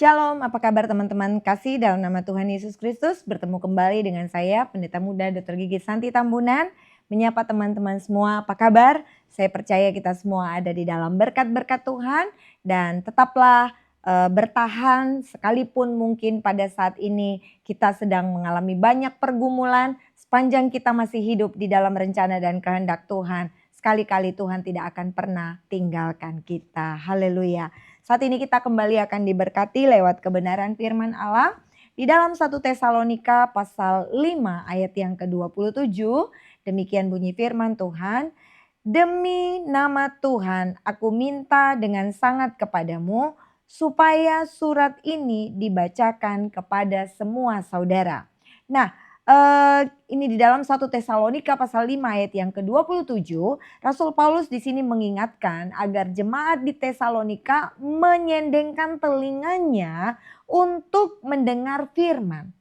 Shalom, apa kabar teman-teman kasih dalam nama Tuhan Yesus Kristus. Bertemu kembali dengan saya, Pendeta Muda Dr. Gigi Santi Tambunan. Menyapa teman-teman semua, apa kabar? Saya percaya kita semua ada di dalam berkat-berkat Tuhan. Dan tetaplah bertahan sekalipun mungkin pada saat ini kita sedang mengalami banyak pergumulan. Sepanjang kita masih hidup di dalam rencana dan kehendak Tuhan, sekali-kali Tuhan tidak akan pernah tinggalkan kita. Haleluya. Saat ini kita kembali akan diberkati lewat kebenaran firman Allah di dalam 1 Tesalonika pasal 5 ayat yang ke-27. Demikian bunyi firman Tuhan. Demi nama Tuhan aku minta dengan sangat kepadamu supaya surat ini dibacakan kepada semua saudara. Nah, ini di dalam 1 Tesalonika pasal 5 ayat yang ke-27, Rasul Paulus di sini mengingatkan agar jemaat di Tesalonika menyendengkan telinganya untuk mendengar firman.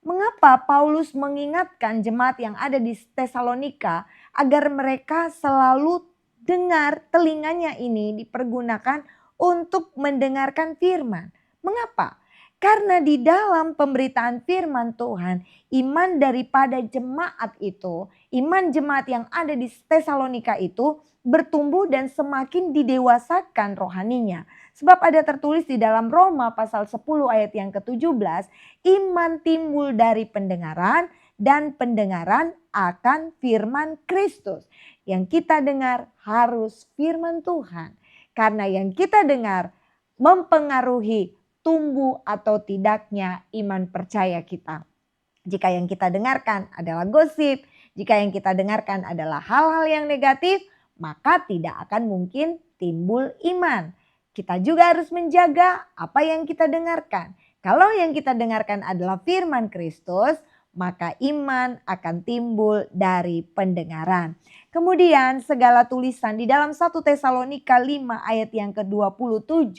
Mengapa Paulus mengingatkan jemaat yang ada di Tesalonika agar mereka selalu dengar telinganya ini dipergunakan untuk mendengarkan firman? Mengapa? Karena di dalam pemberitaan firman Tuhan, iman daripada jemaat itu, iman jemaat yang ada di Tesalonika itu bertumbuh dan semakin didewasakan rohaninya. Sebab ada tertulis di dalam Roma pasal 10 ayat yang ke-17, iman timbul dari pendengaran dan pendengaran akan firman Kristus. Yang kita dengar harus firman Tuhan. Karena yang kita dengar mempengaruhi tumbuh atau tidaknya iman percaya kita. Jika yang kita dengarkan adalah gosip, jika yang kita dengarkan adalah hal-hal yang negatif, maka tidak akan mungkin timbul iman. Kita juga harus menjaga apa yang kita dengarkan. Kalau yang kita dengarkan adalah firman Kristus, maka iman akan timbul dari pendengaran. Kemudian segala tulisan di dalam 1 Tesalonika 5 ayat yang ke-27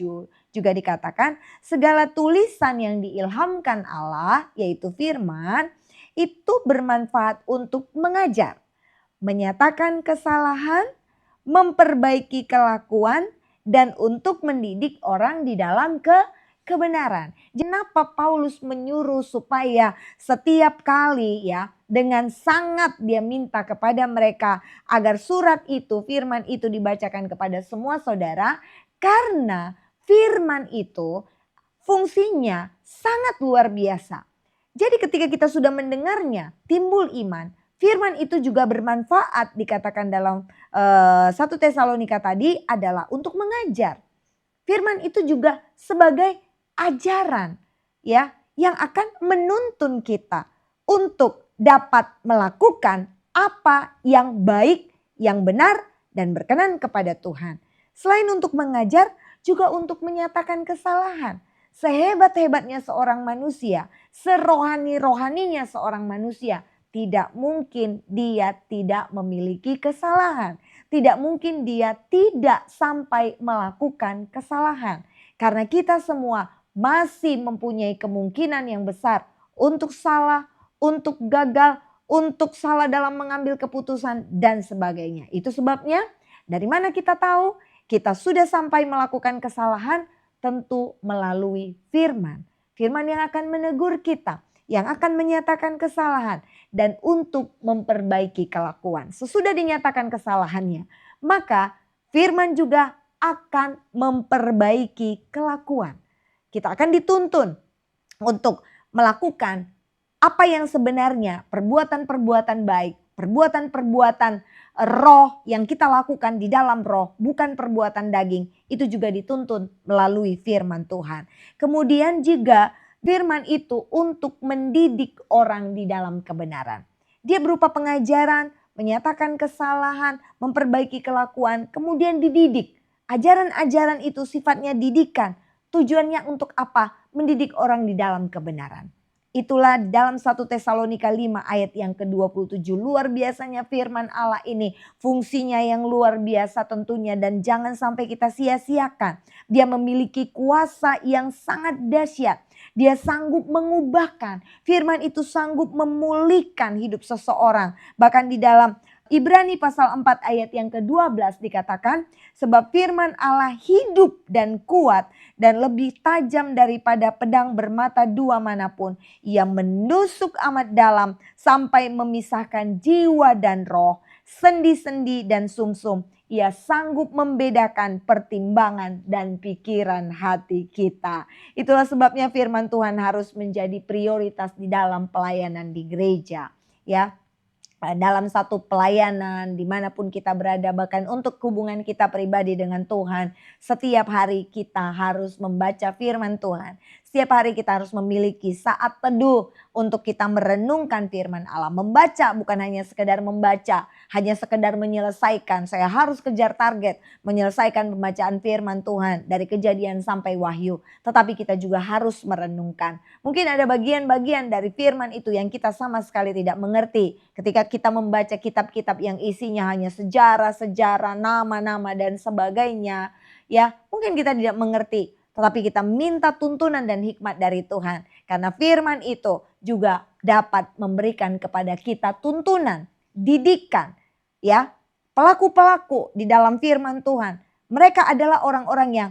juga dikatakan segala tulisan yang diilhamkan Allah yaitu firman itu bermanfaat untuk mengajar, menyatakan kesalahan, memperbaiki kelakuan dan untuk mendidik orang di dalam kebenaran. Kenapa Paulus menyuruh supaya setiap kali ya dengan sangat dia minta kepada mereka agar surat itu, firman itu dibacakan kepada semua saudara, karena firman itu fungsinya sangat luar biasa. Jadi ketika kita sudah mendengarnya timbul iman. Firman itu juga bermanfaat dikatakan dalam 1 Tesalonika tadi adalah untuk mengajar. Firman itu juga sebagai ajaran ya yang akan menuntun kita untuk dapat melakukan apa yang baik, yang benar dan berkenan kepada Tuhan. Selain untuk mengajar juga untuk menyatakan kesalahan. Sehebat-hebatnya seorang manusia, serohani-rohaninya seorang manusia, tidak mungkin dia tidak memiliki kesalahan. Tidak mungkin dia tidak sampai melakukan kesalahan. Karena kita semua masih mempunyai kemungkinan yang besar untuk salah, untuk gagal, untuk salah dalam mengambil keputusan dan sebagainya. Itu sebabnya dari mana kita tahu kita sudah sampai melakukan kesalahan? Tentu melalui firman. Firman yang akan menegur kita, yang akan menyatakan kesalahan dan untuk memperbaiki kelakuan. Sesudah dinyatakan kesalahannya, maka firman juga akan memperbaiki kelakuan. Kita akan dituntun untuk melakukan apa yang sebenarnya perbuatan-perbuatan baik, perbuatan-perbuatan roh yang kita lakukan di dalam roh, bukan perbuatan daging. Itu juga dituntun melalui firman Tuhan. Kemudian juga firman itu untuk mendidik orang di dalam kebenaran. Dia berupa pengajaran, menyatakan kesalahan, memperbaiki kelakuan, kemudian dididik. Ajaran-ajaran itu sifatnya didikan. Tujuannya untuk apa? Mendidik orang di dalam kebenaran. Itulah dalam 1 Tesalonika 5 ayat yang ke-27. Luar biasanya firman Allah ini. Fungsinya yang luar biasa tentunya dan jangan sampai kita sia-siakan. Dia memiliki kuasa yang sangat dahsyat. Dia sanggup mengubahkan. Firman itu sanggup memulihkan hidup seseorang. Bahkan di dalam Ibrani pasal 4 ayat yang ke-12 dikatakan, sebab firman Allah hidup dan kuat dan lebih tajam daripada pedang bermata dua manapun. Ia menusuk amat dalam sampai memisahkan jiwa dan roh, sendi-sendi dan sumsum. Ia sanggup membedakan pertimbangan dan pikiran hati kita. Itulah sebabnya firman Tuhan harus menjadi prioritas di dalam pelayanan di gereja. Ya, dalam satu pelayanan dimanapun kita berada, bahkan untuk hubungan kita pribadi dengan Tuhan, setiap hari kita harus membaca firman Tuhan. Setiap hari kita harus memiliki saat teduh untuk kita merenungkan firman Allah. Membaca bukan hanya sekedar membaca, hanya sekedar menyelesaikan. Saya harus kejar target, menyelesaikan pembacaan firman Tuhan dari Kejadian sampai Wahyu. Tetapi kita juga harus merenungkan. Mungkin ada bagian-bagian dari firman itu yang kita sama sekali tidak mengerti. Ketika kita membaca kitab-kitab yang isinya hanya sejarah-sejarah, nama-nama dan sebagainya, ya mungkin kita tidak mengerti. Tetapi kita minta tuntunan dan hikmat dari Tuhan. Karena firman itu juga dapat memberikan kepada kita tuntunan, didikan. Ya, pelaku-pelaku di dalam firman Tuhan. Mereka adalah orang-orang yang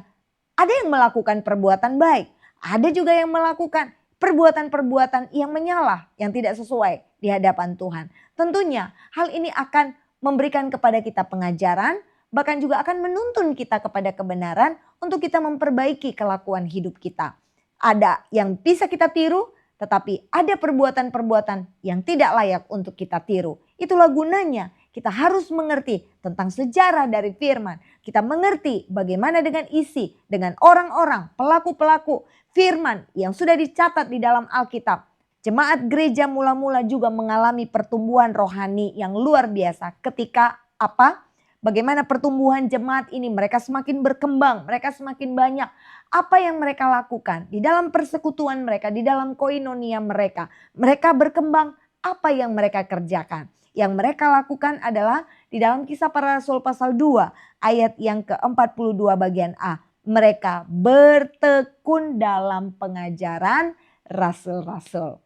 ada yang melakukan perbuatan baik. Ada juga yang melakukan perbuatan-perbuatan yang menyalah, yang tidak sesuai di hadapan Tuhan. Tentunya hal ini akan memberikan kepada kita pengajaran, bahkan juga akan menuntun kita kepada kebenaran untuk kita memperbaiki kelakuan hidup kita. Ada yang bisa kita tiru, tetapi ada perbuatan-perbuatan yang tidak layak untuk kita tiru. Itulah gunanya kita harus mengerti tentang sejarah dari firman. Kita mengerti bagaimana dengan isi, dengan orang-orang, pelaku-pelaku firman yang sudah dicatat di dalam Alkitab. Jemaat gereja mula-mula juga mengalami pertumbuhan rohani yang luar biasa ketika apa? Bagaimana pertumbuhan jemaat ini, mereka semakin berkembang, mereka semakin banyak. Apa yang mereka lakukan di dalam persekutuan mereka, di dalam koinonia mereka. Mereka berkembang, apa yang mereka kerjakan. Yang mereka lakukan adalah di dalam Kisah Para Rasul pasal 2 ayat yang ke-42 bagian A. Mereka bertekun dalam pengajaran rasul-rasul.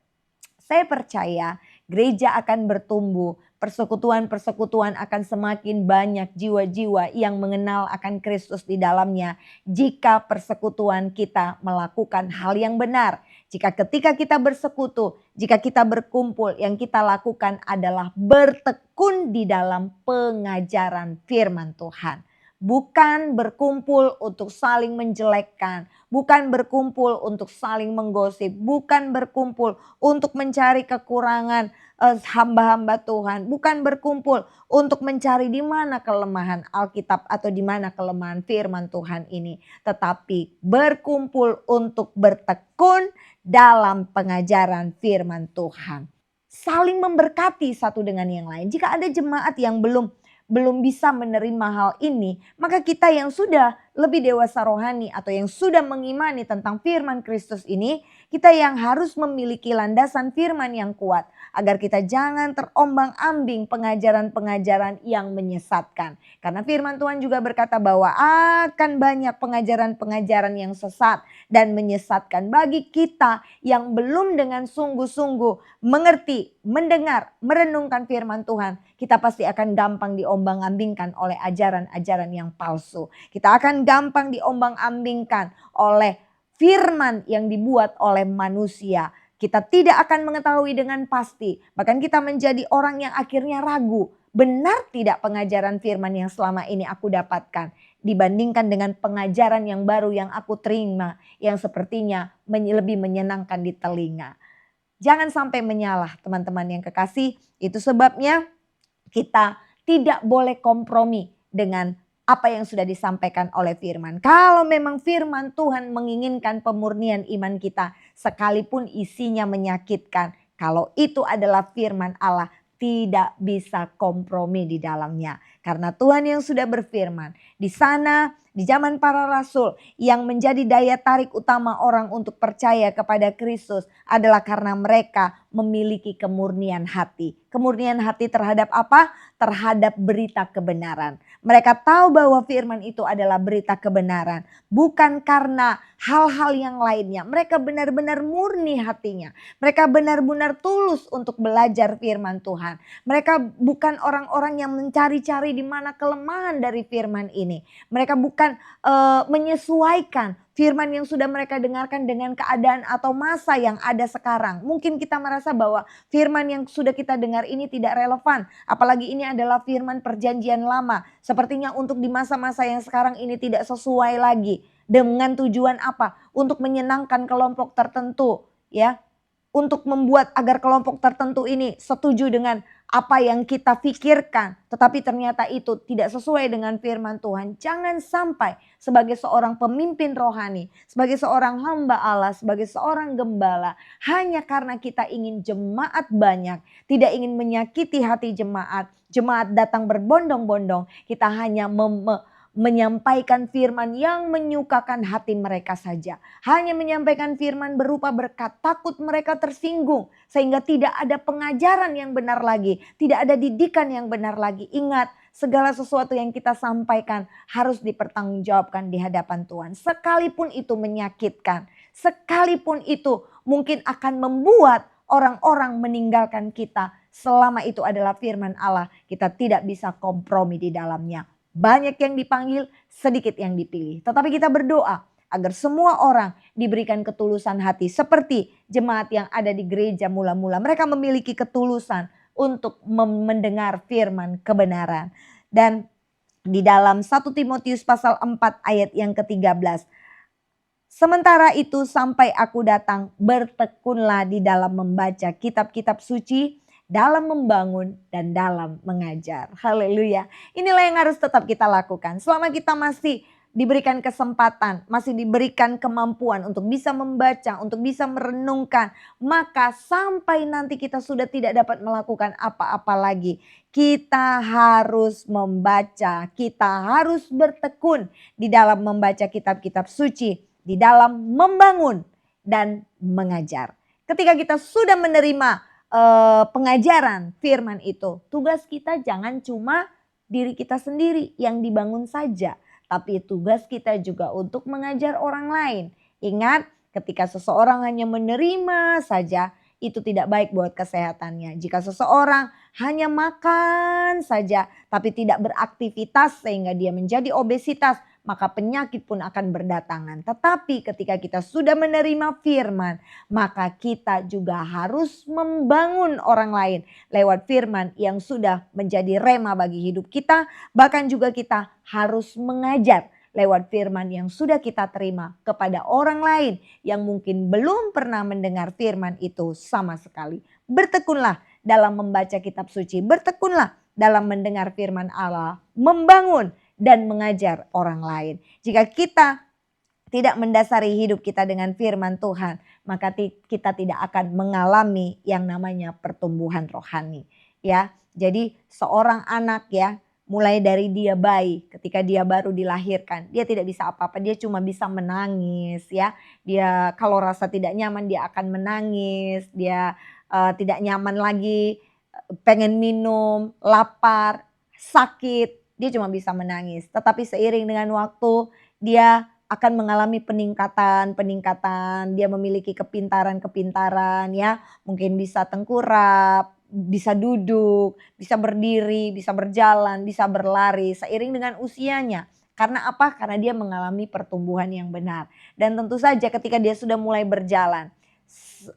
Saya percaya gereja akan bertumbuh, persekutuan-persekutuan akan semakin banyak jiwa-jiwa yang mengenal akan Kristus di dalamnya. Jika persekutuan kita melakukan hal yang benar. Jika ketika kita bersekutu, jika kita berkumpul, yang kita lakukan adalah bertekun di dalam pengajaran firman Tuhan. Bukan berkumpul untuk saling menjelekkan, bukan berkumpul untuk saling menggosip, bukan berkumpul untuk mencari kekurangan hamba-hamba Tuhan, bukan berkumpul untuk mencari di mana kelemahan Alkitab atau di mana kelemahan firman Tuhan ini, tetapi berkumpul untuk bertekun dalam pengajaran firman Tuhan. Saling memberkati satu dengan yang lain. Jika ada jemaat yang belum bisa menerima hal ini, maka kita yang sudah lebih dewasa rohani atau yang sudah mengimani tentang firman Kristus ini, kita yang harus memiliki landasan firman yang kuat agar kita jangan terombang-ambing pengajaran-pengajaran yang menyesatkan. Karena firman Tuhan juga berkata bahwa akan banyak pengajaran-pengajaran yang sesat dan menyesatkan. Bagi kita yang belum dengan sungguh-sungguh mengerti, mendengar, merenungkan firman Tuhan, kita pasti akan gampang diombang-ambingkan oleh ajaran-ajaran yang palsu. Kita akan gampang diombang-ambingkan oleh firman yang dibuat oleh manusia. Kita tidak akan mengetahui dengan pasti. Bahkan kita menjadi orang yang akhirnya ragu. Benar tidak pengajaran firman yang selama ini aku dapatkan dibandingkan dengan pengajaran yang baru yang aku terima, yang sepertinya lebih menyenangkan di telinga. Jangan sampai menyalah teman-teman yang kekasih. Itu sebabnya kita tidak boleh kompromi dengan apa yang sudah disampaikan oleh firman. Kalau memang firman Tuhan menginginkan pemurnian iman kita, sekalipun isinya menyakitkan, kalau itu adalah firman Allah, tidak bisa kompromi di dalamnya. Karena Tuhan yang sudah berfirman, di sana di zaman para rasul yang menjadi daya tarik utama orang untuk percaya kepada Kristus adalah karena mereka memiliki kemurnian hati. Kemurnian hati terhadap apa? terhadap berita kebenaran. Mereka tahu bahwa firman itu adalah berita kebenaran. Bukan karena hal-hal yang lainnya. Mereka benar-benar murni hatinya. Mereka benar-benar tulus untuk belajar firman Tuhan. Mereka bukan orang-orang yang mencari-cari di mana kelemahan dari firman ini. Mereka bukan menyesuaikan firman yang sudah mereka dengarkan dengan keadaan atau masa yang ada sekarang. Mungkin kita merasa bahwa firman yang sudah kita dengar ini tidak relevan. Apalagi ini adalah firman perjanjian lama. Sepertinya untuk di masa-masa yang sekarang ini tidak sesuai lagi. Dengan tujuan apa? Untuk menyenangkan kelompok tertentu, ya. Untuk membuat agar kelompok tertentu ini setuju dengan apa yang kita pikirkan. Tetapi ternyata itu tidak sesuai dengan firman Tuhan. Jangan sampai sebagai seorang pemimpin rohani, sebagai seorang hamba Allah, sebagai seorang gembala, hanya karena kita ingin jemaat banyak, tidak ingin menyakiti hati jemaat, jemaat datang berbondong-bondong, kita hanya menyampaikan firman yang menyukakan hati mereka saja. Hanya menyampaikan firman berupa berkat, takut mereka tersinggung. Sehingga tidak ada pengajaran yang benar lagi, tidak ada didikan yang benar lagi. Ingat, segala sesuatu yang kita sampaikan harus dipertanggungjawabkan di hadapan Tuhan. Sekalipun itu menyakitkan, sekalipun itu mungkin akan membuat orang-orang meninggalkan kita. Selama itu adalah firman Allah, kita tidak bisa kompromi di dalamnya. Banyak yang dipanggil, sedikit yang dipilih. Tetapi kita berdoa agar semua orang diberikan ketulusan hati. Seperti jemaat yang ada di gereja mula-mula. Mereka memiliki ketulusan untuk mendengar firman kebenaran. Dan di dalam 1 Timotius pasal 4 ayat yang ke-13. Sementara itu sampai aku datang, bertekunlah di dalam membaca kitab-kitab suci, dalam membangun dan dalam mengajar. Haleluya. Inilah yang harus tetap kita lakukan. Selama kita masih diberikan kesempatan, masih diberikan kemampuan untuk bisa membaca, untuk bisa merenungkan. Maka sampai nanti kita sudah tidak dapat melakukan apa-apa lagi. Kita harus membaca, kita harus bertekun di dalam membaca kitab-kitab suci, di dalam membangun dan mengajar. Ketika kita sudah menerima pengajaran firman itu, tugas kita jangan cuma diri kita sendiri yang dibangun saja, tapi tugas kita juga untuk mengajar orang lain. Ingat, ketika seseorang hanya menerima saja, itu tidak baik buat kesehatannya. Jika seseorang hanya makan saja tapi tidak beraktivitas sehingga dia menjadi obesitas, maka penyakit pun akan berdatangan. Tetapi ketika kita sudah menerima firman, maka kita juga harus membangun orang lain lewat firman yang sudah menjadi rema bagi hidup kita. Bahkan juga kita harus mengajar lewat firman yang sudah kita terima kepada orang lain yang mungkin belum pernah mendengar firman itu sama sekali. Bertekunlah dalam membaca kitab suci, bertekunlah dalam mendengar firman Allah, membangun dan mengajar orang lain. Jika kita tidak mendasari hidup kita dengan firman Tuhan, maka kita tidak akan mengalami yang namanya pertumbuhan rohani. Ya, jadi seorang anak ya, mulai dari dia bayi, ketika dia baru dilahirkan, dia tidak bisa apa-apa, dia cuma bisa menangis ya. Dia kalau rasa tidak nyaman dia akan menangis, dia tidak nyaman lagi, pengen minum, lapar, sakit. Dia cuma bisa menangis. Tetapi seiring dengan waktu dia akan mengalami peningkatan. Dia memiliki kepintaran ya. Mungkin bisa tengkurap, bisa duduk, bisa berdiri, bisa berjalan, bisa berlari seiring dengan usianya. Karena apa? Karena dia mengalami pertumbuhan yang benar. Dan tentu saja ketika dia sudah mulai berjalan,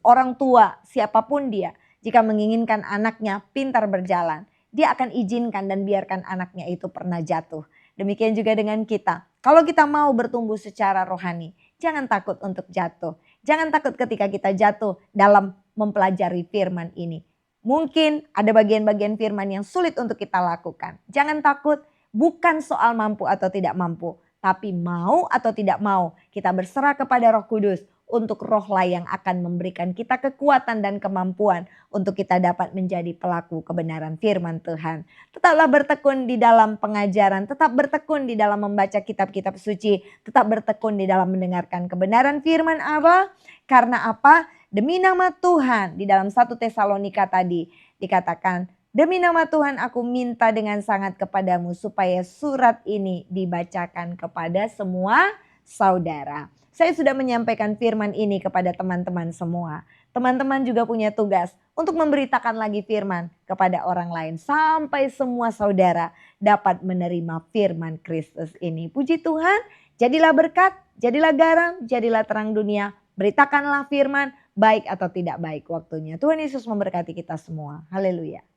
orang tua siapapun dia, jika menginginkan anaknya pintar berjalan, dia akan izinkan dan biarkan anaknya itu pernah jatuh. Demikian juga dengan kita. Kalau kita mau bertumbuh secara rohani, jangan takut untuk jatuh. Jangan takut ketika kita jatuh dalam mempelajari firman ini. Mungkin ada bagian-bagian firman yang sulit untuk kita lakukan. Jangan takut, bukan soal mampu atau tidak mampu. Tapi mau atau tidak mau, kita berserah kepada Roh Kudus. Untuk rohlah yang akan memberikan kita kekuatan dan kemampuan untuk kita dapat menjadi pelaku kebenaran firman Tuhan. Tetaplah bertekun di dalam pengajaran, tetap bertekun di dalam membaca kitab-kitab suci, tetap bertekun di dalam mendengarkan kebenaran firman Allah. Karena apa? Demi nama Tuhan, di dalam 1 Tesalonika tadi dikatakan Demi nama Tuhan aku minta dengan sangat kepadamu supaya surat ini dibacakan kepada semua saudara. Saya sudah menyampaikan firman ini kepada teman-teman semua. Teman-teman juga punya tugas untuk memberitakan lagi firman kepada orang lain. Sampai semua saudara dapat menerima firman Kristus ini. Puji Tuhan, jadilah berkat, jadilah garam, jadilah terang dunia. Beritakanlah firman, baik atau tidak baik waktunya. Tuhan Yesus memberkati kita semua. Haleluya.